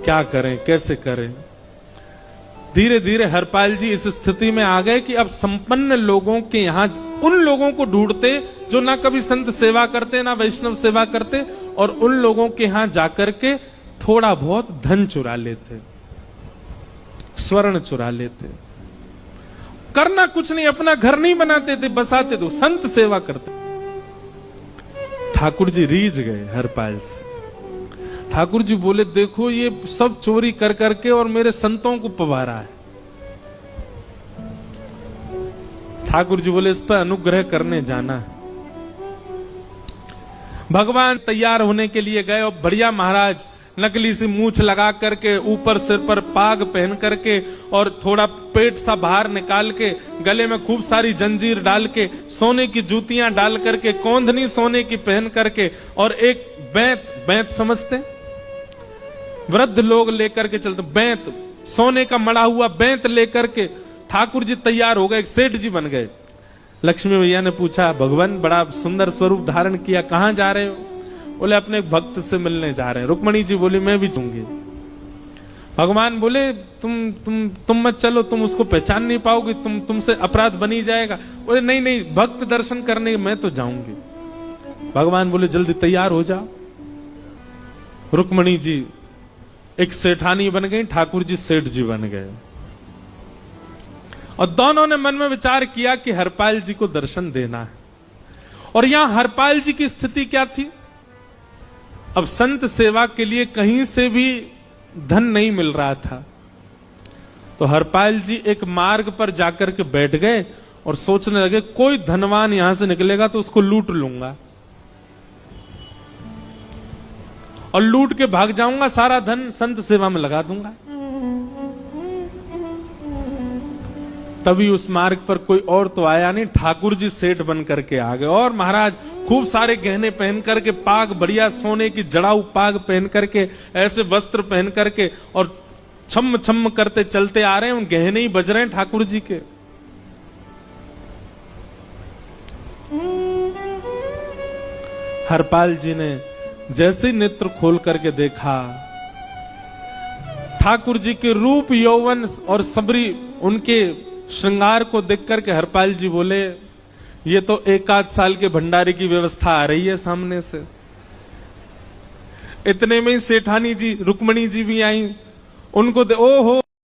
क्या करें, कैसे करें। धीरे धीरे हरपाल जी इस स्थिति में आ गए कि अब संपन्न लोगों के यहां उन लोगों को ढूंढते जो ना कभी संत सेवा करते ना वैष्णव सेवा करते, और उन लोगों के यहां जाकर के थोड़ा बहुत धन चुरा लेते, स्वर्ण चुरा लेते। करना कुछ नहीं, अपना घर नहीं बनाते थे, बसाते थे, संत सेवा करते। ठाकुर जी रीझ गए हरपाल से। ठाकुर जी बोले, देखो ये सब चोरी कर करके और मेरे संतों को पवारा है। ठाकुर जी बोले, इस पर अनुग्रह करने जाना है। भगवान तैयार होने के लिए गए और बढ़िया महाराज नकली सी मूछ लगा करके, ऊपर सिर पर पाग पहन करके और थोड़ा पेट सा बाहर निकाल के, गले में खूब सारी जंजीर डाल के, सोने की जूतियां डाल करके, कौंधनी सोने की पहन करके, और एक बैंत समझते वृद्ध लोग लेकर के चलते, बैंत सोने का मड़ा हुआ बैंत लेकर के ठाकुर जी तैयार हो गए, एक सेठ जी बन गए। लक्ष्मी भैया ने पूछा, भगवान बड़ा सुंदर स्वरूप धारण किया, कहां जा रहे हो? बोले, अपने एक भक्त से मिलने जा रहे हैं। रुक्मणी जी बोली, मैं भी जाऊंगी। भगवान बोले, तुम मत चलो, तुम उसको पहचान नहीं पाओगे, तुमसे अपराध बनी जाएगा। बोले, नहीं नहीं, भक्त दर्शन करने मैं तो जाऊंगी। भगवान बोले, जल्दी तैयार हो जाओ। रुक्मणी जी एक सेठानी बन गई, ठाकुर जी सेठ जी बन गए, और दोनों ने मन में विचार किया कि हरपाल जी को दर्शन देना है। और यहां हरपाल जी की स्थिति क्या थी? अब संत सेवा के लिए कहीं से भी धन नहीं मिल रहा था, तो हरपाल जी एक मार्ग पर जाकर के बैठ गए और सोचने लगे, कोई धनवान यहां से निकलेगा तो उसको लूट लूंगा और लूट के भाग जाऊंगा, सारा धन संत सेवा में लगा दूंगा। तभी उस मार्ग पर कोई और तो आया नहीं, ठाकुर जी सेठ बन करके आ गए। और महाराज खूब सारे गहने पहन करके, पाग बढ़िया सोने की जड़ाऊ पाग पहन करके, ऐसे वस्त्र पहन करके, और छम छम करते चलते आ रहे हैं। उन गहने ही बज रहे हैं ठाकुर जी के। हरपाल जी ने जैसे ही नेत्र खोल करके देखा, ठाकुर जी के रूप यौवन और सबरी उनके श्रृंगार को देख करके हरपाल जी बोले, ये तो 1 साल के भंडारे की व्यवस्था आ रही है सामने से। इतने में ही सेठानी जी रुक्मणी जी भी आई, उनको ओ हो